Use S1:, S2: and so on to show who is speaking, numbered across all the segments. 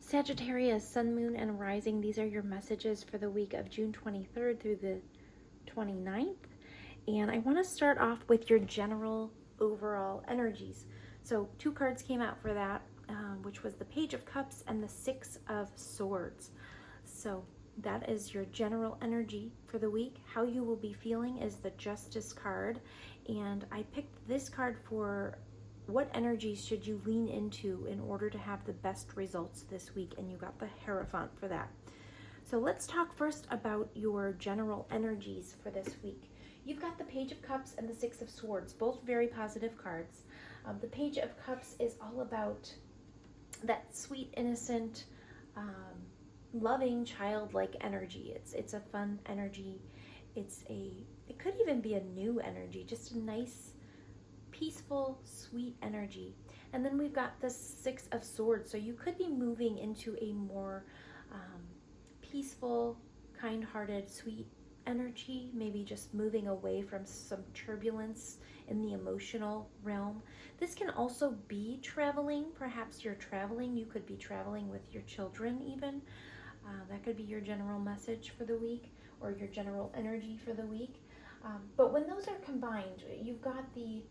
S1: Sagittarius, Sun, Moon, and Rising. These are your messages for the week of June 23rd through the 29th. And I want to start off with your general overall energies. So 2 cards came out for that, which was the Page of Cups and the 6 of Swords. So that is your general energy for the week. How you will be feeling is the Justice card. And I picked this card for what energies should you lean into in order to have the best results this week, and you got the Hierophant for that. So let's talk first about your general energies for this week. You've got the Page of Cups and the 6 of Swords, both very positive cards. The Page of Cups is all about that sweet, innocent, loving, childlike energy. It's a fun energy. It could even be a new energy, just a nice, peaceful, sweet energy. And then we've got the 6 of Swords. So you could be moving into a more peaceful, kind-hearted, sweet energy, maybe just moving away from some turbulence in the emotional realm. This can also be traveling. Perhaps you're traveling. You could be traveling with your children even. That could be your general message for the week, or your general energy for the week. But when those are combined, you've got the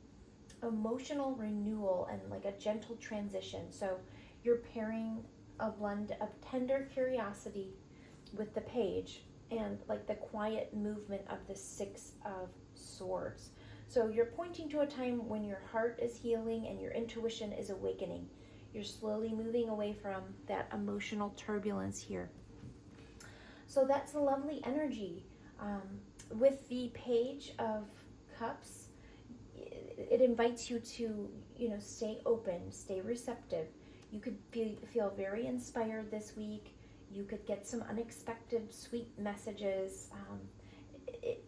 S1: emotional renewal and like a gentle transition. So you're pairing a blend of tender curiosity with the Page and like the quiet movement of the 6 of Swords. So you're pointing to a time when your heart is healing and your intuition is awakening. You're slowly moving away from that emotional turbulence here. So that's a lovely energy. With the Page of Cups, it invites you to, stay open, stay receptive. You could feel very inspired this week. You could get some unexpected sweet messages.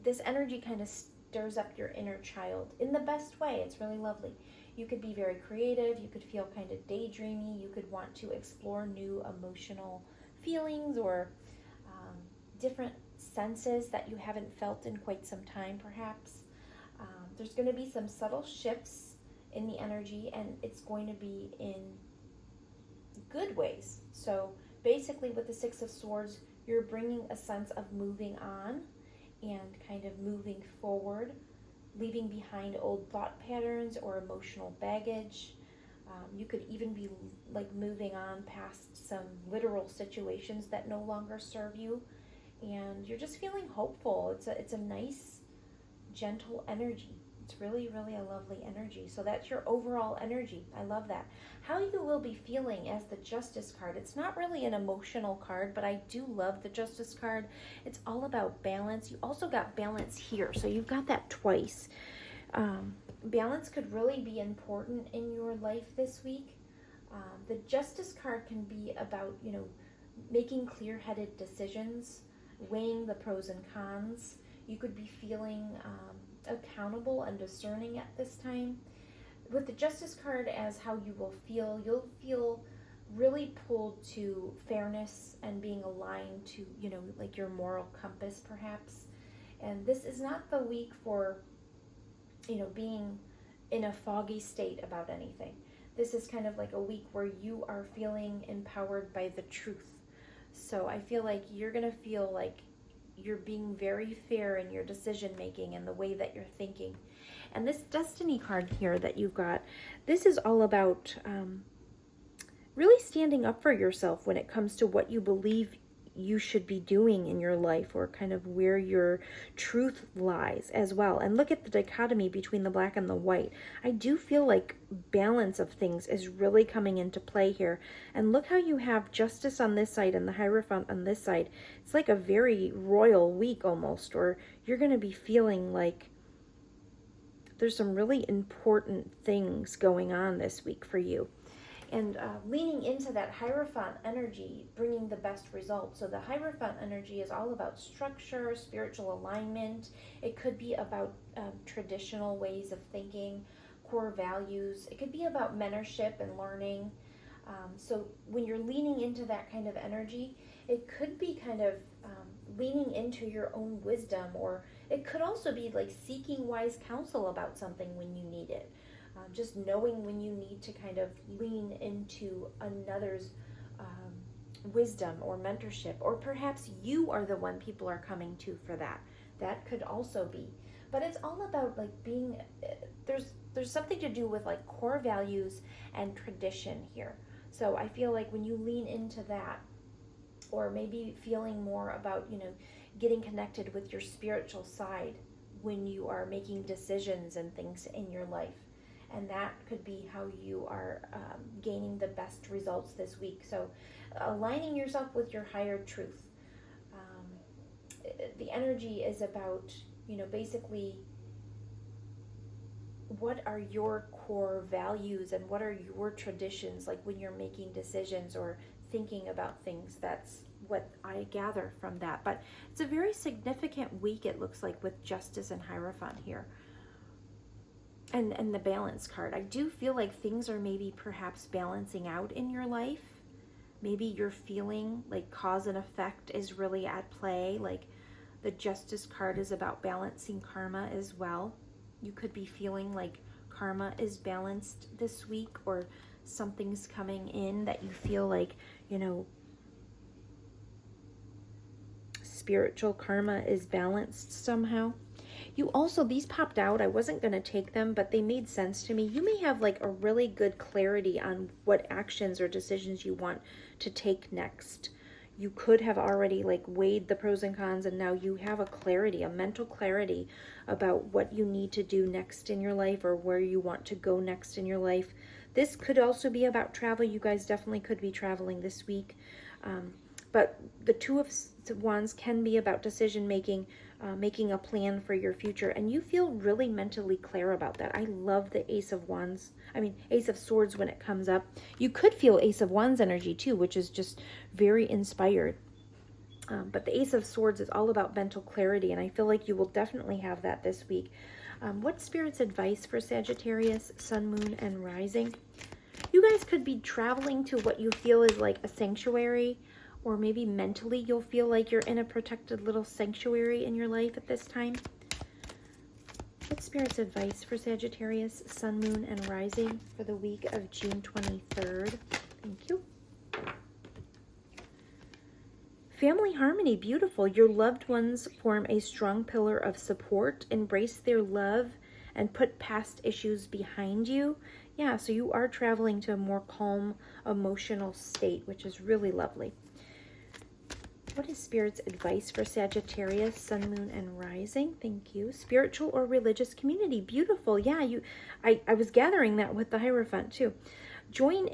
S1: This energy kind of stirs up your inner child in the best way. It's really lovely. You could be very creative. You could feel kind of daydreamy. You could want to explore new emotional feelings or different senses that you haven't felt in quite some time, perhaps. There's going to be some subtle shifts in the energy, and it's going to be in good ways. So basically with the 6 of Swords, you're bringing a sense of moving on and kind of moving forward, leaving behind old thought patterns or emotional baggage. You could even be like moving on past some literal situations that no longer serve you, and you're just feeling hopeful. It's a nice, gentle energy. It's really, really a lovely energy. So that's your overall energy. I love that. How you will be feeling as the Justice card. It's not really an emotional card, but I do love the Justice card. It's all about balance. You also got balance here. So you've got that twice. Balance could really be important in your life this week. The Justice card can be about, making clear-headed decisions, weighing the pros and cons. You could be feeling accountable and discerning at this time. With the Justice card as how you will feel, you'll feel really pulled to fairness and being aligned to, like your moral compass perhaps. And this is not the week for, being in a foggy state about anything. This is kind of like a week where you are feeling empowered by the truth. So I feel like you're going to feel like you're being very fair in your decision making and the way that you're thinking. And this Destiny card here that you've got, this is all about really standing up for yourself when it comes to what you believe you should be doing in your life, or kind of where your truth lies as well. And look at the dichotomy between the black and the white. I do feel like balance of things is really coming into play here. And look how you have Justice on this side and the Hierophant on this side. It's like a very royal week almost, or you're going to be feeling like there's some really important things going on this week for you. And leaning into that Hierophant energy, bringing the best results. So the Hierophant energy is all about structure, spiritual alignment. It could be about traditional ways of thinking, core values. It could be about mentorship and learning. So when you're leaning into that kind of energy, it could be kind of leaning into your own wisdom, or it could also be like seeking wise counsel about something when you need it. Just knowing when you need to kind of lean into another's wisdom or mentorship, or perhaps you are the one people are coming to for that. That could also be. But it's all about like being, there's something to do with like core values and tradition here. So I feel like when you lean into that, or maybe feeling more about, getting connected with your spiritual side when you are making decisions and things in your life. And that could be how you are gaining the best results this week. So aligning yourself with your higher truth. The energy is about, basically what are your core values and what are your traditions, like when you're making decisions or thinking about things. That's what I gather from that. But it's a very significant week, it looks like, with Justice and Hierophant here. And the Balance card. I do feel like things are maybe perhaps balancing out in your life. Maybe you're feeling like cause and effect is really at play. Like the Justice card is about balancing karma as well. You could be feeling like karma is balanced this week, or something's coming in that you feel like, spiritual karma is balanced somehow. You also, these popped out, I wasn't going to take them, but they made sense to me. You may have like a really good clarity on what actions or decisions you want to take next. You could have already like weighed the pros and cons, and now you have a clarity, a mental clarity about what you need to do next in your life, or where you want to go next in your life. This could also be about travel. You guys definitely could be traveling this week. But the Two of Wands can be about decision making, making a plan for your future, and you feel really mentally clear about that. I love the Ace of Swords when it comes up. You could feel Ace of Wands energy too, which is just very inspired. But the Ace of Swords is all about mental clarity, and I feel like you will definitely have that this week. What Spirit's advice for Sagittarius, Sun, Moon, and Rising? You guys could be traveling to what you feel is like a sanctuary, or maybe mentally you'll feel like you're in a protected little sanctuary in your life at this time. What's Spirit's advice for Sagittarius, Sun, Moon, and Rising for the week of June 23rd? Thank you. Family harmony, beautiful. Your loved ones form a strong pillar of support. Embrace their love and put past issues behind you. Yeah, so you are traveling to a more calm, emotional state, which is really lovely. What is Spirit's advice for Sagittarius, Sun, Moon, and Rising? Thank you. Spiritual or religious community. Beautiful. Yeah, I was gathering that with the Hierophant too. Join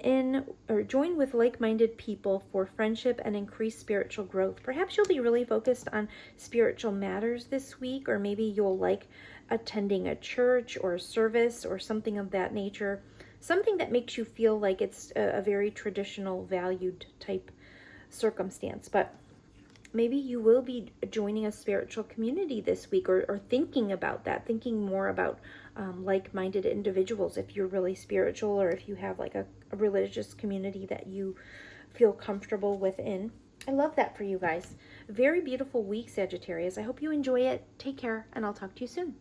S1: with like-minded people for friendship and increased spiritual growth. Perhaps you'll be really focused on spiritual matters this week, or maybe you'll like attending a church or a service or something of that nature. Something that makes you feel like it's a very traditional, valued type circumstance. But maybe you will be joining a spiritual community this week, or thinking about that, thinking more about like-minded individuals if you're really spiritual, or if you have like a religious community that you feel comfortable within. I love that for you guys. Very beautiful week, Sagittarius. I hope you enjoy it. Take care, and I'll talk to you soon.